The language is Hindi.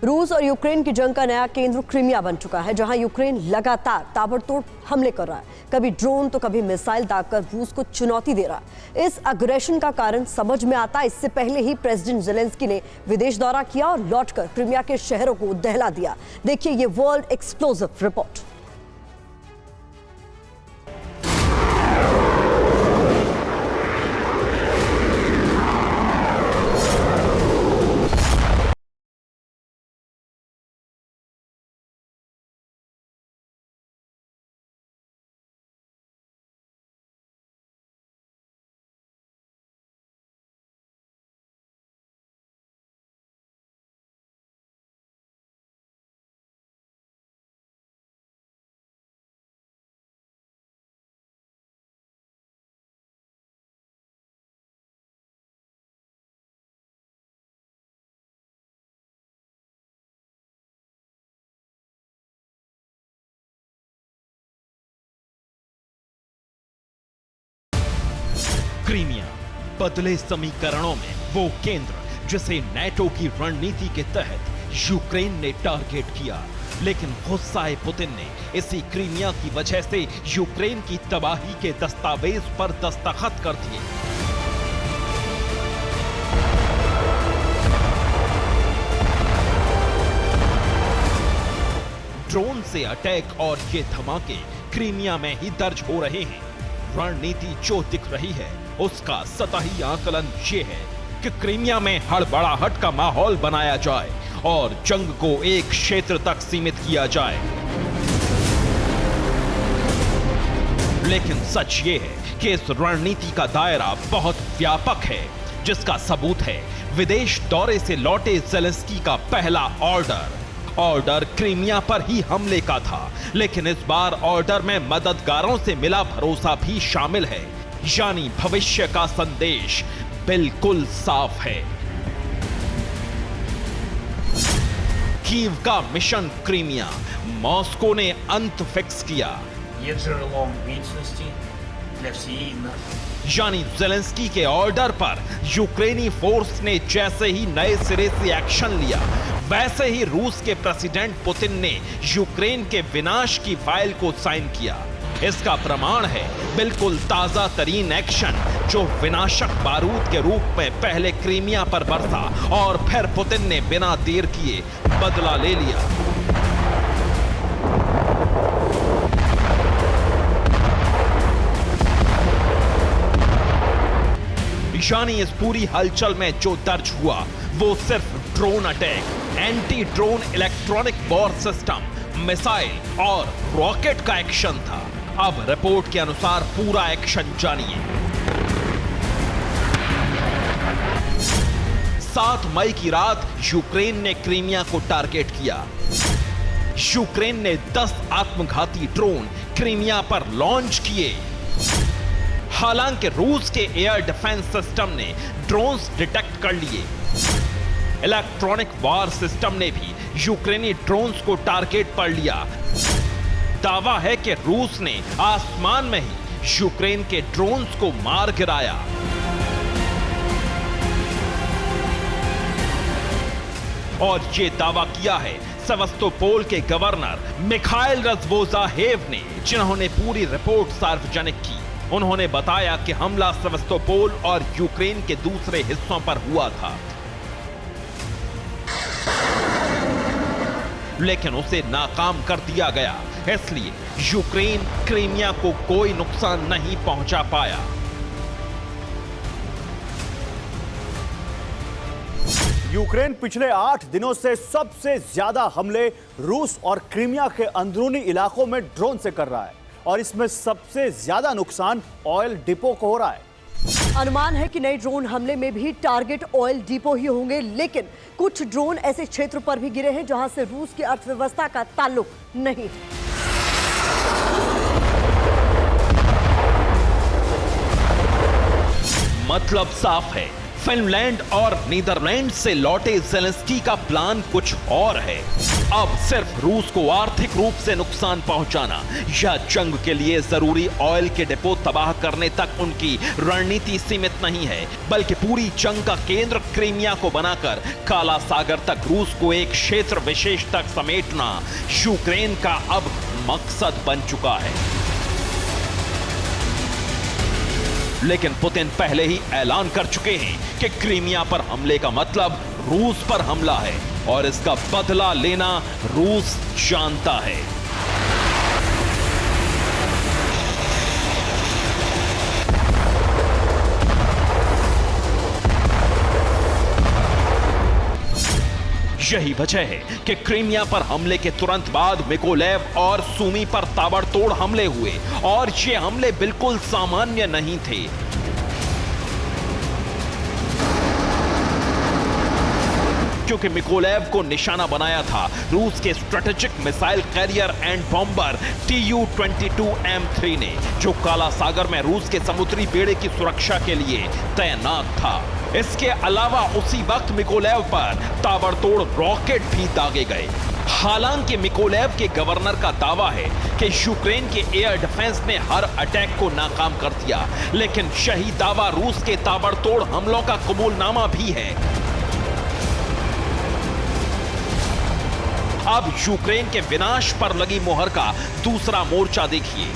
रूस और यूक्रेन की जंग का नया केंद्र क्रीमिया बन चुका है, जहां यूक्रेन लगातार ताबड़तोड़ हमले कर रहा है। कभी ड्रोन तो कभी मिसाइल दागकर रूस को चुनौती दे रहा है। इस अग्रेशन का कारण समझ में आता है। इससे पहले ही प्रेसिडेंट जेलेंस्की ने विदेश दौरा किया और लौटकर क्रीमिया के शहरों को दहला दिया। देखिए ये वर्ल्ड एक्सप्लोसिव रिपोर्ट। क्रीमिया बदले समीकरणों में वो केंद्र जिसे नाटो की रणनीति के तहत यूक्रेन ने टारगेट किया, लेकिन गुस्साए पुतिन ने इसी क्रीमिया की वजह से यूक्रेन की तबाही के दस्तावेज पर दस्तखत कर दिए। ड्रोन से अटैक और ये धमाके क्रीमिया में ही दर्ज हो रहे हैं। रणनीति जो दिख रही है उसका सतही आकलन ये है कि क्रीमिया में हड़बड़ाहट का माहौल बनाया जाए और जंग को एक क्षेत्र तक सीमित किया जाए। लेकिन सच ये है कि इस रणनीति का दायरा बहुत व्यापक है, जिसका सबूत है विदेश दौरे से लौटे जेलेंस्की का पहला ऑर्डर क्रीमिया पर ही हमले का था। लेकिन इस बार ऑर्डर में मददगारों से मिला भरोसा भी शामिल है, यानी भविष्य का संदेश बिल्कुल साफ है। कीव का मिशन क्रीमिया, मॉस्को ने अंत फिक्स किया, यानी जेलेंस्की के ऑर्डर पर यूक्रेनी फोर्स ने जैसे ही नए सिरे से एक्शन लिया, वैसे ही रूस के प्रेसिडेंट पुतिन ने यूक्रेन के विनाश की फाइल को साइन किया। इसका प्रमाण है बिल्कुल ताजा तरीन एक्शन जो विनाशक बारूद के रूप में पहले क्रीमिया पर बरसा और फिर पुतिन ने बिना देर किए बदला ले लिया। यानी इस पूरी हलचल में जो दर्ज हुआ वो सिर्फ drone attack, anti drone electronic war system, missile और रॉकेट का एक्शन था। अब रिपोर्ट के अनुसार पूरा एक्शन जानिए। 7 मई की रात यूक्रेन ने क्रीमिया को टारगेट किया। यूक्रेन ने 10 आत्मघाती ड्रोन क्रीमिया पर लॉन्च किए। हालांकि रूस के एयर डिफेंस सिस्टम ने ड्रोन्स डिटेक्ट कर लिए। इलेक्ट्रॉनिक वार सिस्टम ने भी यूक्रेनी ड्रोन्स को टारगेट पर लिया। दावा है कि रूस ने आसमान में ही यूक्रेन के ड्रोन्स को मार गिराया। और ये दावा किया है सेवास्तोपोल के गवर्नर मिखाइल रज़वोजाहेव ने, जिन्होंने पूरी रिपोर्ट सार्वजनिक की। उन्होंने बताया कि हमला सेवास्तोपोल और यूक्रेन के दूसरे हिस्सों पर हुआ था, लेकिन उसे नाकाम कर दिया गया। इसलिए यूक्रेन क्रीमिया को कोई नुकसान नहीं पहुंचा पाया। यूक्रेन पिछले 8 दिनों से सबसे ज्यादा हमले रूस और क्रीमिया के अंदरूनी इलाकों में ड्रोन से कर रहा है, और इसमें सबसे ज्यादा नुकसान ऑयल डिपो को हो रहा है। अनुमान है कि नए ड्रोन हमले में भी टारगेट ऑयल डिपो ही होंगे, लेकिन कुछ ड्रोन ऐसे क्षेत्र पर भी गिरे हैं जहां से रूस की अर्थव्यवस्था का ताल्लुक नहीं। मतलब साफ है, फिनलैंड और नीदरलैंड से लौटे ज़ेलेंस्की का प्लान कुछ और है। अब सिर्फ रूस को आर्थिक रूप से नुकसान पहुंचाना या जंग के लिए जरूरी ऑयल के डिपो तबाह करने तक उनकी रणनीति सीमित नहीं है, बल्कि पूरी जंग का केंद्र क्रीमिया को बनाकर काला सागर तक रूस को एक क्षेत्र विशेष तक समेटना यूक्रेन का अब मकसद बन चुका है। लेकिन पुतिन पहले ही ऐलान कर चुके हैं कि क्रीमिया पर हमले का मतलब रूस पर हमला है और इसका बदला लेना रूस जानता है। यही वजह है कि क्रीमिया पर हमले के तुरंत बाद मिकोलेव और सूमी पर ताबड़तोड़ हमले हुए और ये हमले बिल्कुल सामान्य नहीं थे। क्योंकि मिकोलेव को निशाना बनाया था रूस के strategic missile carrier and bomber Tu-22M3 ने, जो काला सागर में रूस के समुद्री बेड़े की सुरक्षा के लिए तैनात था। इसके अलावा उसी वक्त मिकोलेव पर ताबड़तोड़ रॉकेट भी दागे गए। हालांकि मिकोलेव के गवर्नर का दावा है कि यूक्रेन के एयर डिफेंस ने हर अटैक को नाकाम कर दिया, लेकिन यही दावा रूस के ताबड़तोड़ हमलों का कबूलनामा भी है। अब यूक्रेन के विनाश पर लगी मोहर का दूसरा मोर्चा देखिए।